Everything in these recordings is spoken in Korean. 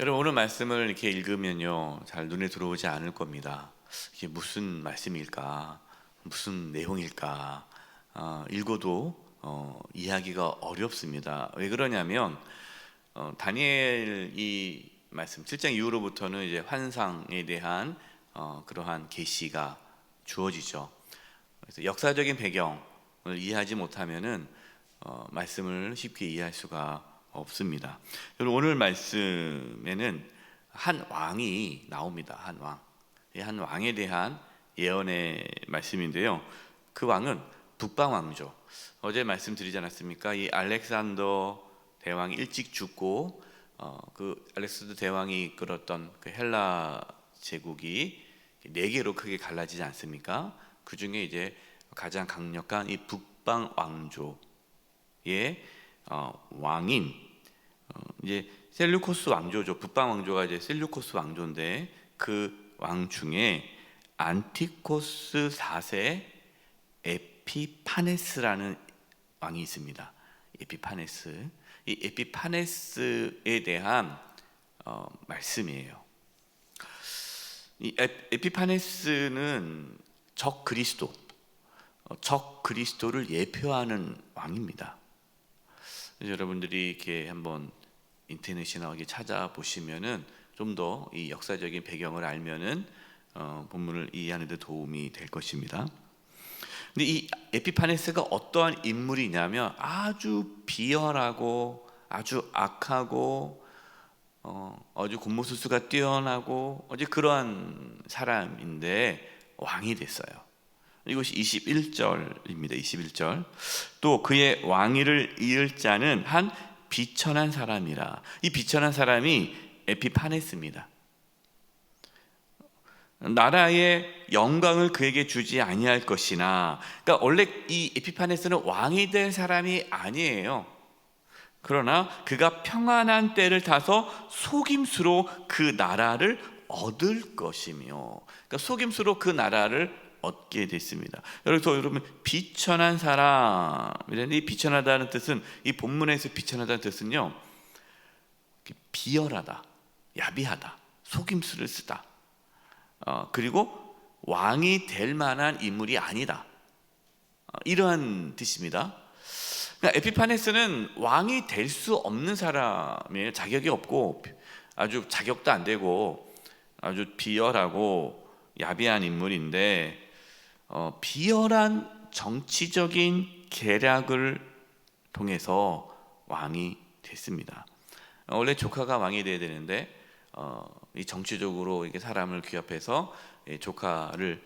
여러분, 오늘 말씀을 이렇게 읽으면요, 잘 눈에 들어오지 않을 겁니다. 이게 무슨 말씀일까? 무슨 내용일까? 읽어도 이해하기가 어렵습니다. 왜 그러냐면 다니엘 이 말씀 7장 이후로부터는 이제 환상에 대한 그러한 계시가 주어지죠. 그래서 역사적인 배경을 이해하지 못하면은 말씀을 쉽게 이해할 수가 없습니다. 여러분, 오늘 말씀에는 한 왕이 나옵니다. 한 왕. 이 한 왕에 대한 예언의 말씀인데요. 그 왕은 북방 왕조. 어제 말씀드리지 않았습니까? 이 알렉산더 대왕이 일찍 죽고 그 알렉산더 대왕이 이끌었던 그 헬라 제국이 네 개로 크게 갈라지지 않습니까? 그 중에 이제 가장 강력한 이 북방 왕조의 왕인 이제 셀루코스 왕조죠. 북방 왕조가 이제 셀루코스 왕조인데 그 왕 중에 안티코스 4세 에피파네스라는 왕이 있습니다. 에피파네스. 이 에피파네스에 대한 말씀이에요. 이 에피파네스는 적 그리스도를 예표하는 왕입니다. 여러분들이 이렇게 한번 인터넷이나 이렇게 찾아보시면은 좀 더 이 역사적인 배경을 알면은 본문을 이해하는 데 도움이 될 것입니다. 근데 이 에피파네스가 어떠한 인물이냐면 아주 비열하고 아주 악하고 아주 곤모술수가 뛰어나고 어제 그러한 사람인데 왕이 됐어요. 이것이 21절입니다. 21절. 또 그의 왕위를 이을 자는 한 비천한 사람이라. 이 비천한 사람이 에피파네스입니다. 나라의 영광을 그에게 주지 아니할 것이나, 그러니까 원래 이 에피파네스는 왕이 될 사람이 아니에요. 그러나 그가 평안한 때를 타서 속임수로 그 나라를 얻을 것이며, 그러니까 속임수로 그 나라를 얻게 됐습니다. 그래서 여러분, 비천한 사람이라는 이 비천하다는 뜻은, 이 본문에서 비천하다는 뜻은요, 비열하다, 야비하다, 속임수를 쓰다, 그리고 왕이 될 만한 인물이 아니다, 이러한 뜻입니다. 그러니까 에피파네스는 왕이 될 수 없는 사람이에요. 자격이 없고 아주 자격도 안 되고 아주 비열하고 야비한 인물인데 비열한 정치적인 계략을 통해서 왕이 됐습니다. 원래 조카가 왕이 돼야 되는데 이 정치적으로 이렇게 사람을 귀합해서 조카를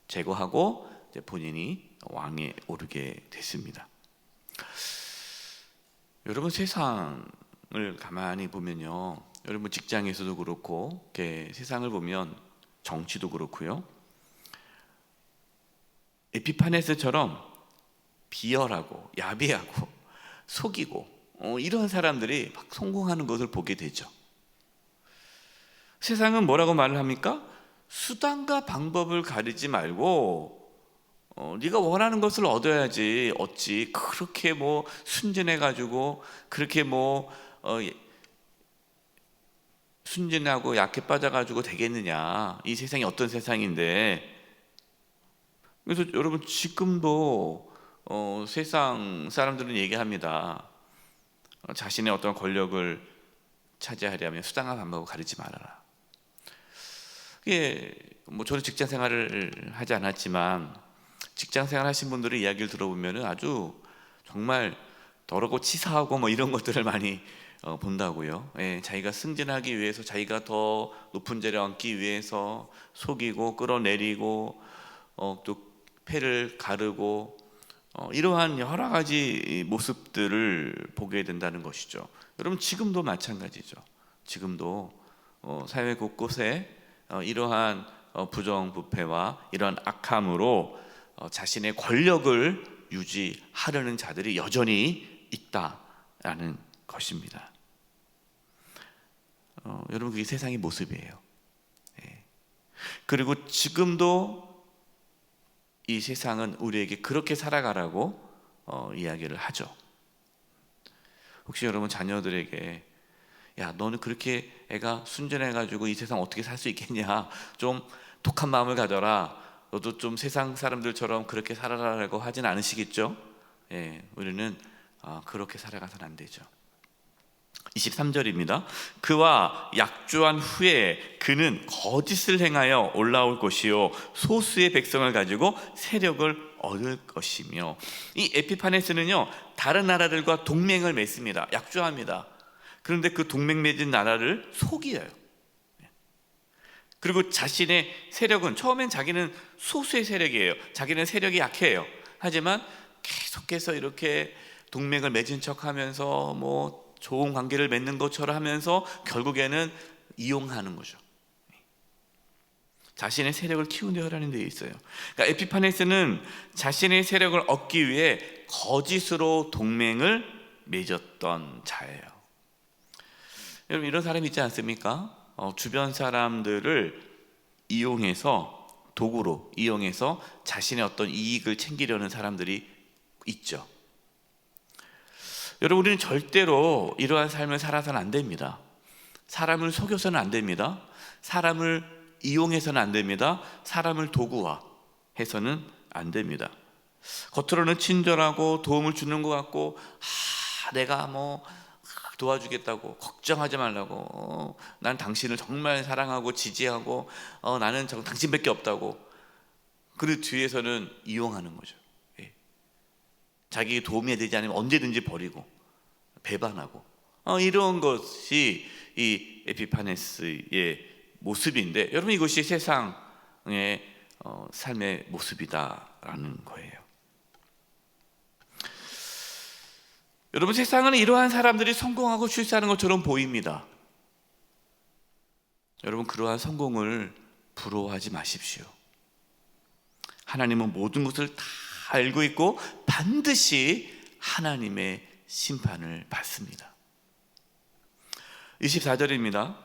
제거하고 이제 본인이 왕에 오르게 됐습니다. 여러분, 세상을 가만히 보면요, 여러분 직장에서도 그렇고 이렇게 세상을 보면 정치도 그렇고요, 에피파네스처럼 비열하고 야비하고 속이고 이런 사람들이 막 성공하는 것을 보게 되죠. 세상은 뭐라고 말을 합니까? 수단과 방법을 가리지 말고 네가 원하는 것을 얻어야지 어찌 그렇게 뭐 순진해가지고 그렇게 뭐 순진하고 약해 빠져가지고 되겠느냐. 이 세상이 어떤 세상인데. 그래서 여러분, 지금도 세상 사람들은 얘기합니다. 자신의 어떤 권력을 차지하려면 수단과 방법을 가리지 말아라. 이게 뭐 저는 직장 생활을 하지 않았지만 직장 생활 하신 분들의 이야기를 들어보면 아주 정말 더럽고 치사하고 뭐 이런 것들을 많이 본다고요. 자기가 승진하기 위해서, 자기가 더 높은 자리에 앉기 위해서 속이고 끌어내리고 또 패를 가르고 이러한 여러 가지 모습들을 보게 된다는 것이죠. 여러분, 지금도 마찬가지죠. 지금도 사회 곳곳에 이러한 부정부패와 이러한 악함으로 자신의 권력을 유지하려는 자들이 여전히 있다라는 것입니다. 여러분, 그게 세상의 모습이에요. 그리고 지금도 이 세상은 우리에게 그렇게 살아가라고 이야기를 하죠. 혹시 여러분 자녀들에게 야, 너는 그렇게 애가 순전해가지고 이 세상 어떻게 살 수 있겠냐, 좀 독한 마음을 가져라, 너도 좀 세상 사람들처럼 그렇게 살아라라고 하진 않으시겠죠? 예, 우리는 그렇게 살아가서는 안 되죠. 23절입니다. 그와 약조한 후에 그는 거짓을 행하여 올라올 것이요 소수의 백성을 가지고 세력을 얻을 것이며, 이 에피파네스는요 다른 나라들과 동맹을 맺습니다. 약조합니다. 그런데 그 동맹 맺은 나라를 속여요. 그리고 자신의 세력은, 처음엔 자기는 소수의 세력이에요. 자기는 세력이 약해요. 하지만 계속해서 이렇게 동맹을 맺은 척하면서 뭐 좋은 관계를 맺는 것처럼 하면서 결국에는 이용하는 거죠. 자신의 세력을 키우려는 데 있어요. 그러니까 에피파네스는 자신의 세력을 얻기 위해 거짓으로 동맹을 맺었던 자예요. 여러분, 이런 사람이 있지 않습니까? 주변 사람들을 이용해서, 도구로 이용해서 자신의 어떤 이익을 챙기려는 사람들이 있죠. 여러분, 우리는 절대로 이러한 삶을 살아서는 안 됩니다. 사람을 속여서는 안 됩니다. 사람을 이용해서는 안 됩니다. 사람을 도구화해서는 안 됩니다. 겉으로는 친절하고 도움을 주는 것 같고, 내가 뭐 도와주겠다고, 걱정하지 말라고, 난 당신을 정말 사랑하고 지지하고, 나는 당신밖에 없다고. 그 뒤에서는 이용하는 거죠. 자기에게 도움이 되지 않으면 언제든지 버리고 배반하고, 이런 것이 이 에피파네스의 모습인데, 여러분, 이것이 세상의 삶의 모습이다라는 거예요. 여러분, 세상은 이러한 사람들이 성공하고 출세하는 것처럼 보입니다. 여러분, 그러한 성공을 부러워하지 마십시오. 하나님은 모든 것을 다 알고 있고 반드시 하나님의 심판을 받습니다. 24절입니다.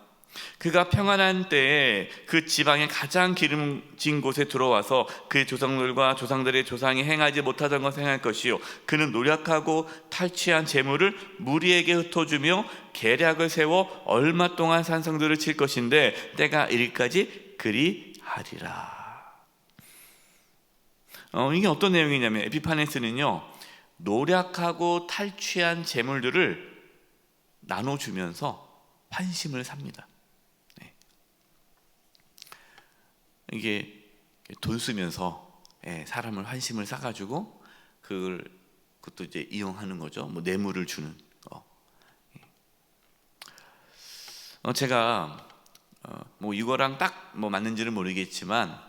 그가 평안한 때에 그 지방의 가장 기름진 곳에 들어와서 그의 조상들과 조상들의 조상이 행하지 못하던 것을 행할 것이요 그는 노력하고 탈취한 재물을 무리에게 흩어주며 계략을 세워 얼마 동안 산성들을 칠 것인데 때가 이르기까지 그리하리라. 이게 어떤 내용이냐면, 에피파네스는요 노력하고 탈취한 재물들을 나눠주면서 환심을 삽니다. 이게 돈 쓰면서 사람을 환심을 사가지고 그것도 이제 이용하는 거죠. 뭐 뇌물을 주는 거. 제가 뭐 이거랑 딱 뭐 맞는지는 모르겠지만,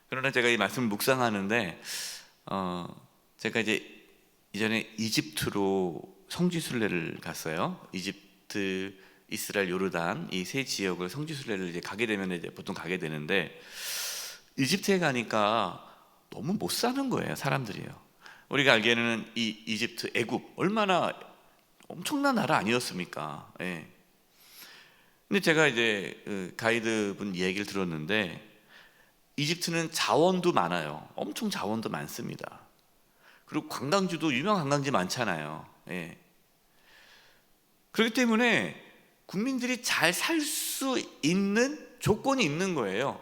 그러나 제가 이 말씀을 묵상하는데, 제가 이제 이전에 이집트로 성지순례를 갔어요. 이집트, 이스라엘, 요르단 이 세 지역을 성지순례를 이제 가게 되면 이제 보통 가게 되는데, 이집트에 가니까 너무 못 사는 거예요, 사람들이요. 우리가 알기에는 이 이집트, 애굽 얼마나 엄청난 나라 아니었습니까? 예. 근데 제가 이제 그 가이드분 얘기를 들었는데, 이집트는 자원도 많아요. 엄청 자원도 많습니다. 그리고 관광지도 유명 관광지 많잖아요. 예. 그렇기 때문에 국민들이 잘 살 수 있는 조건이 있는 거예요.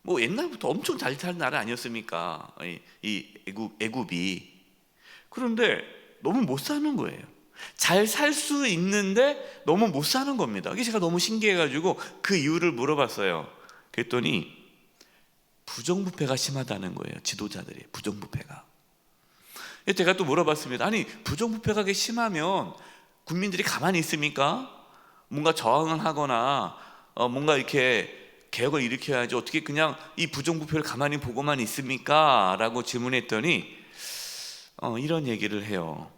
뭐 옛날부터 엄청 잘 사는 나라 아니었습니까? 이 애굽이. 그런데 너무 못 사는 거예요. 잘 살 수 있는데 너무 못 사는 겁니다. 이게 제가 너무 신기해가지고 그 이유를 물어봤어요. 그랬더니 부정부패가 심하다는 거예요. 지도자들이 부정부패가. 제가 또 물어봤습니다. 아니, 부정부패가 심하면 국민들이 가만히 있습니까? 뭔가 저항을 하거나 뭔가 이렇게 개혁을 일으켜야지, 어떻게 그냥 이 부정부패를 가만히 보고만 있습니까? 라고 질문했더니 이런 얘기를 해요.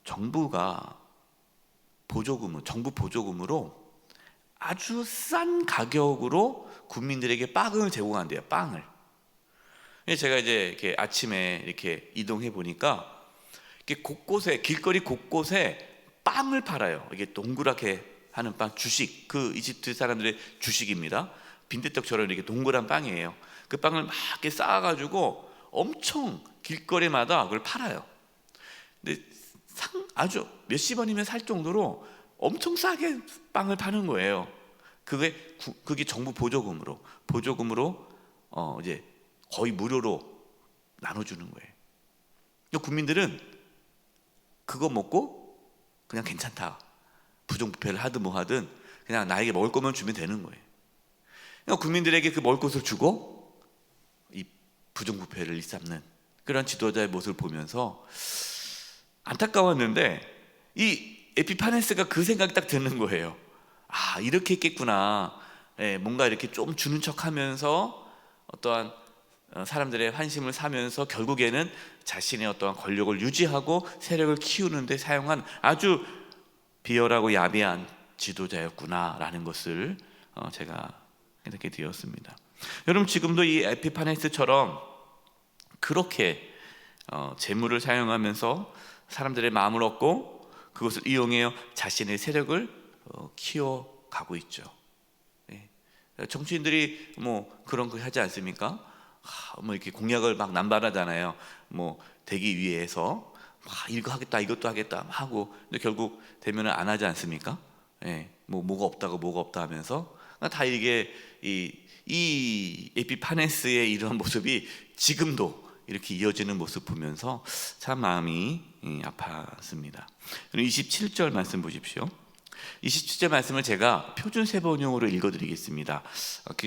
정부가 정부 보조금으로 아주 싼 가격으로 국민들에게 빵을 제공한대요. 빵을. 제가 이제 이렇게 아침에 이렇게 이동해 보니까 이렇게 곳곳에, 길거리 곳곳에 빵을 팔아요. 이게 동그랗게 하는 빵, 주식, 그 이집트 사람들의 주식입니다. 빈대떡처럼 이렇게 동그란 빵이에요. 그 빵을 막 이렇게 쌓아가지고 엄청 길거리마다 그걸 팔아요. 근데 아주 몇십 원이면 살 정도로 엄청 싸게 빵을 파는 거예요. 그게 정부 보조금으로 이제 거의 무료로 나눠주는 거예요. 국민들은 그거 먹고 그냥 괜찮다, 부정부패를 하든 뭐 하든 그냥 나에게 먹을 거면 주면 되는 거예요. 그러니까 국민들에게 그 먹을 것을 주고 이 부정부패를 일삼는 그런 지도자의 모습을 보면서 안타까웠는데, 이 에피파네스가 그 생각이 딱 드는 거예요. 아, 이렇게 했겠구나. 뭔가 이렇게 좀 주는 척하면서 어떠한 사람들의 환심을 사면서 결국에는 자신의 어떠한 권력을 유지하고 세력을 키우는 데 사용한 아주 비열하고 야비한 지도자였구나라는 것을 제가 깨닫게 되었습니다. 여러분, 지금도 이 에피파네스처럼 그렇게 재물을 사용하면서 사람들의 마음을 얻고 그것을 이용해서 자신의 세력을 키워가고 있죠. 정치인들이 뭐 그런 거 하지 않습니까? 뭐 이렇게 공약을 막 남발하잖아요. 뭐 되기 위해서 막 이거 하겠다, 이것도 하겠다 하고, 근데 결국 되면은 안 하지 않습니까? 뭐가 없다 하면서 다 이게 이 에피파네스의 이런 모습이 지금도 이렇게 이어지는 모습 보면서 참 마음이 아팠습니다. 27절 말씀 보십시오. 27절 말씀을 제가 표준 세번용으로 읽어드리겠습니다.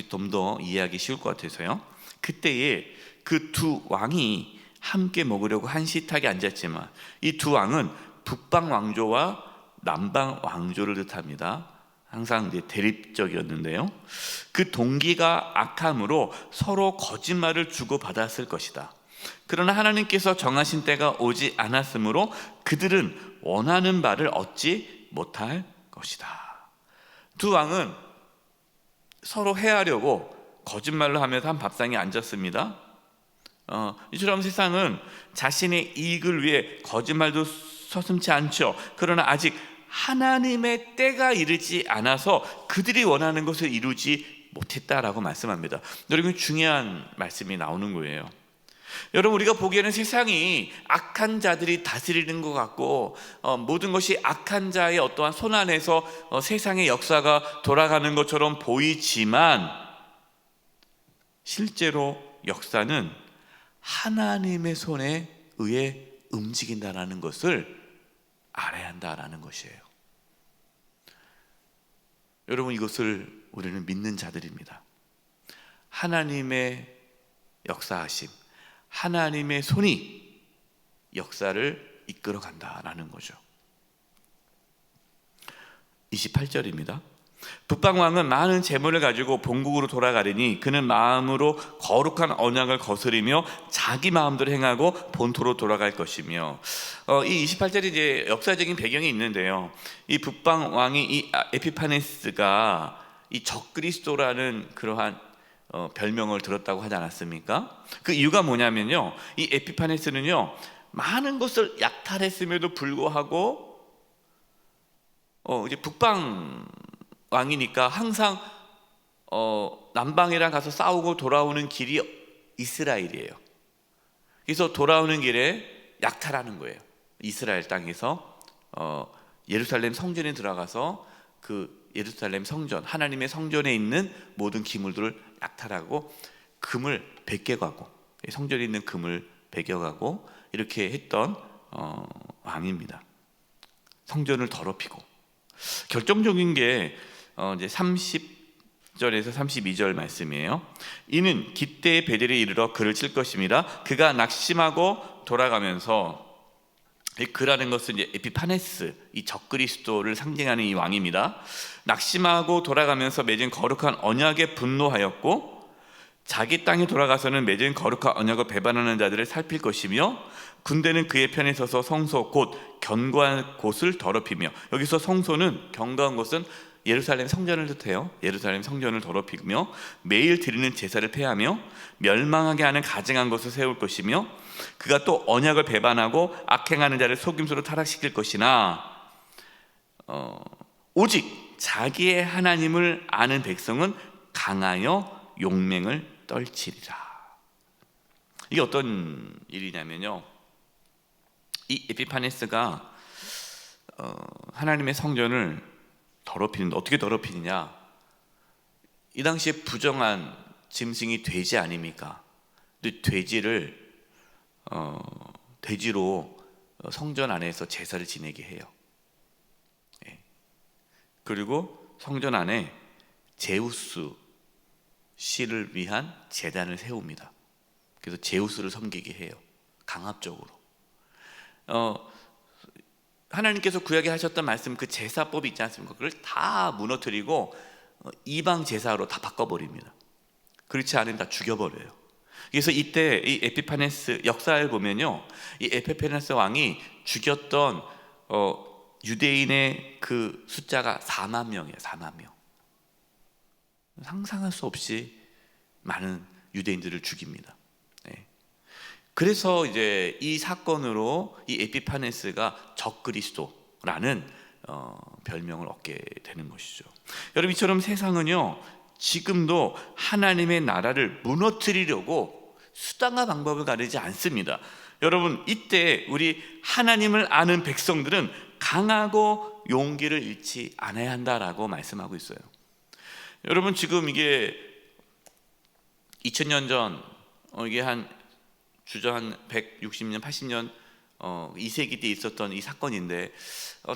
좀 더 이해하기 쉬울 것 같아서요. 그때에 그 두 왕이 함께 먹으려고 한시탁에 앉았지만, 이 두 왕은 북방 왕조와 남방 왕조를 뜻합니다. 항상 이제 대립적이었는데요. 그 동기가 악함으로 서로 거짓말을 주고받았을 것이다. 그러나 하나님께서 정하신 때가 오지 않았으므로 그들은 원하는 바를 얻지 못할 것이다. 두 왕은 서로 해하려고 거짓말을 하면서 한 밥상에 앉았습니다. 이처럼 세상은 자신의 이익을 위해 거짓말도 서슴지 않죠. 그러나 아직 하나님의 때가 이르지 않아서 그들이 원하는 것을 이루지 못했다라고 말씀합니다. 여러분, 중요한 말씀이 나오는 거예요. 여러분, 우리가 보기에는 세상이 악한 자들이 다스리는 것 같고 모든 것이 악한 자의 어떠한 손 안에서 세상의 역사가 돌아가는 것처럼 보이지만, 실제로 역사는 하나님의 손에 의해 움직인다라는 것을 알아야 한다라는 것이에요. 여러분, 이것을 우리는 믿는 자들입니다. 하나님의 역사하심, 하나님의 손이 역사를 이끌어 간다라는 거죠. 28절입니다. 북방왕은 많은 재물을 가지고 본국으로 돌아가려니 그는 마음으로 거룩한 언약을 거스리며 자기 마음대로 행하고 본토로 돌아갈 것이며, 이 28절이 이제 역사적인 배경이 있는데요. 이 북방왕이 이 에피파네스가 이 적그리스도라는 그러한 별명을 들었다고 하지 않았습니까? 그 이유가 뭐냐면요, 이 에피파네스는요 많은 것을 약탈했음에도 불구하고 이제 북방 왕이니까 항상 남방이랑 가서 싸우고 돌아오는 길이 이스라엘이에요. 그래서 돌아오는 길에 약탈하는 거예요. 이스라엘 땅에서 예루살렘 성전에 들어가서 그 예루살렘 성전, 하나님의 성전에 있는 모든 기물들을 약탈하고 금을 베껴가고, 성전에 있는 금을 베껴가고 이렇게 했던 왕입니다. 성전을 더럽히고. 결정적인 게 이제 30절에서 32절 말씀이에요. 이는 깃대의 베델에 이르러 그를 칠 것입니다. 그가 낙심하고 돌아가면서, 그라는 것은 이제 에피파네스, 이 적그리스도를 상징하는 이 왕입니다. 낙심하고 돌아가면서 맺은 거룩한 언약에 분노하였고, 자기 땅에 돌아가서는 맺은 거룩한 언약을 배반하는 자들을 살필 것이며, 군대는 그의 편에 서서 성소 곧 견고한 곳을 더럽히며, 여기서 성소는 견고한 곳은 예루살렘 성전을 뜻해요. 예루살렘 성전을 더럽히며 매일 드리는 제사를 폐하며 멸망하게 하는 가증한 것을 세울 것이며, 그가 또 언약을 배반하고 악행하는 자를 속임수로 타락시킬 것이나, 오직 자기의 하나님을 아는 백성은 강하여 용맹을 떨치리라. 이게 어떤 일이냐면요, 이 에피파네스가 하나님의 성전을 더럽히는데 어떻게 더럽히느냐? 이 당시에 부정한 짐승이 돼지 아닙니까? 근데 돼지로 성전 안에서 제사를 지내게 해요. 예. 그리고 성전 안에 제우스 씨를 위한 제단을 세웁니다. 그래서 제우스를 섬기게 해요. 강압적으로. 하나님께서 구약에 하셨던 말씀, 그 제사법이 있지 않습니까? 그걸 다 무너뜨리고 이방 제사로 다 바꿔버립니다. 그렇지 않으면 다 죽여버려요. 그래서 이때 이 에피파네스 역사를 보면요, 이 에피파네스 왕이 죽였던 유대인의 그 숫자가 4만 명이에요. 4만 명. 상상할 수 없이 많은 유대인들을 죽입니다. 네. 그래서 이제 이 사건으로 이 에피파네스가 적그리스도라는 별명을 얻게 되는 것이죠. 여러분, 이처럼 세상은요, 지금도 하나님의 나라를 무너뜨리려고 수단과 방법을 가리지 않습니다. 여러분, 이때 우리 하나님을 아는 백성들은 강하고 용기를 잃지 않아야 한다라고 말씀하고 있어요. 여러분, 지금 이게 2000년 전, 이게 주저 한 160년, 80년 2세기 때 있었던 이 사건인데,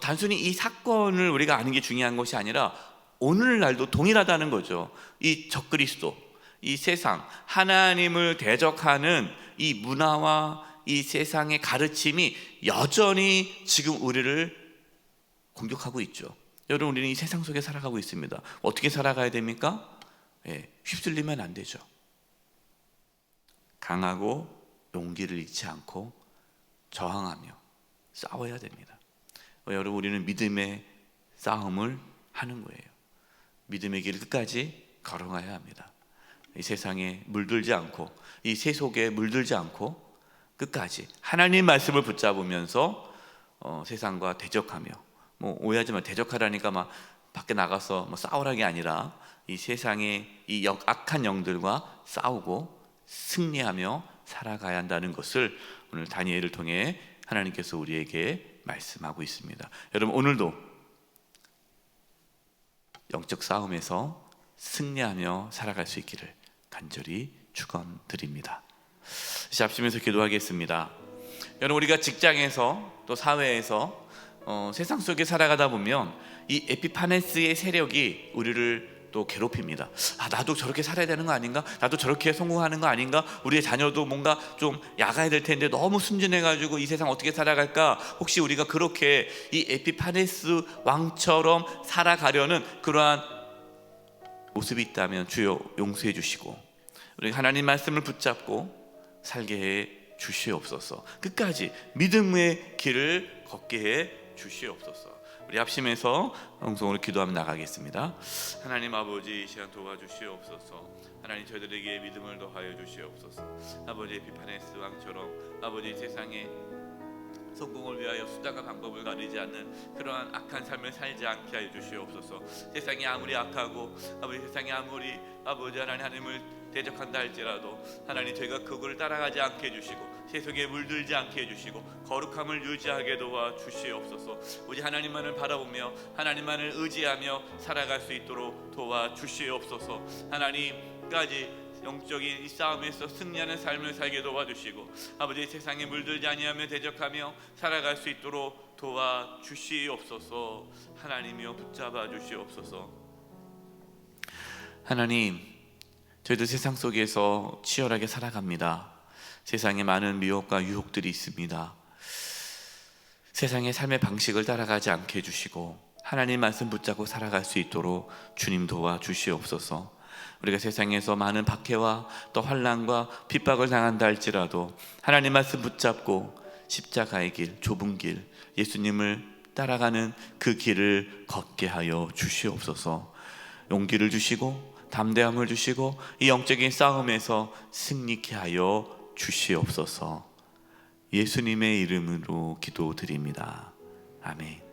단순히 이 사건을 우리가 아는 게 중요한 것이 아니라 오늘날도 동일하다는 거죠. 이 적그리스도, 이 세상, 하나님을 대적하는 이 문화와 이 세상의 가르침이 여전히 지금 우리를 공격하고 있죠. 여러분, 우리는 이 세상 속에 살아가고 있습니다. 어떻게 살아가야 됩니까? 휩쓸리면 안 되죠. 강하고 용기를 잃지 않고 저항하며 싸워야 됩니다. 여러분, 우리는 믿음의 싸움을 하는 거예요. 믿음의 길을 끝까지 걸어가야 합니다. 이 세상에 물들지 않고, 이 세속에 물들지 않고 끝까지 하나님 말씀을 붙잡으면서 세상과 대적하며, 오해하지 마, 대적하라니까 막 밖에 나가서 싸우라는 게 아니라 이 세상의 이 악한 영들과 싸우고 승리하며 살아가야 한다는 것을 오늘 다니엘을 통해 하나님께서 우리에게 말씀하고 있습니다. 여러분, 오늘도 영적 싸움에서 승리하며 살아갈 수 있기를 간절히 축원드립니다. 합심해서 기도하겠습니다. 여러분, 우리가 직장에서 또 사회에서 세상 속에 살아가다 보면 이 에피파네스의 세력이 우리를 또 괴롭힙니다. 나도 저렇게 살아야 되는 거 아닌가? 나도 저렇게 성공하는 거 아닌가? 우리의 자녀도 뭔가 좀 야가야 될 텐데 너무 순진해가지고 이 세상 어떻게 살아갈까? 혹시 우리가 그렇게 이 에피파네스 왕처럼 살아가려는 그러한 모습이 있다면 주여 용서해 주시고, 우리 하나님 말씀을 붙잡고 살게 해 주시옵소서. 끝까지 믿음의 길을 걷게 해 주시옵소서. 우리 합심해서 방송으로 기도하며 나가겠습니다. 하나님 아버지, 이 시간 도와주시옵소서. 하나님, 저희들에게 믿음을 더하여 주시옵소서. 아버지, 에피파네스 왕처럼 아버지 세상에 성공을 위하여 수단과 방법을 가리지 않는 그러한 악한 삶을 살지 않게 하여 주시옵소서. 세상이 아무리 악하고 아버지 세상이 아무리 아버지 하나님을 대적한다 할지라도 하나님, 저희가 그걸 따라가지 않게 해주시고 세속에 물들지 않게 해주시고 거룩함을 유지하게 도와 주시옵소서. 오직 하나님만을 바라보며 하나님만을 의지하며 살아갈 수 있도록 도와 주시옵소서. 하나님까지 영적인 이 싸움에서 승리하는 삶을 살게 도와주시고 아버지, 세상에 물들지 아니하며 대적하며 살아갈 수 있도록 도와주시옵소서. 하나님이여, 붙잡아 주시옵소서. 하나님, 저희도 세상 속에서 치열하게 살아갑니다. 세상에 많은 미혹과 유혹들이 있습니다. 세상의 삶의 방식을 따라가지 않게 해주시고 하나님 말씀 붙잡고 살아갈 수 있도록 주님 도와주시옵소서. 우리가 세상에서 많은 박해와 또 환난과 핍박을 당한다 할지라도 하나님 말씀 붙잡고 십자가의 길, 좁은 길, 예수님을 따라가는 그 길을 걷게 하여 주시옵소서. 용기를 주시고 담대함을 주시고 이 영적인 싸움에서 승리케 하여 주시옵소서. 예수님의 이름으로 기도드립니다. 아멘.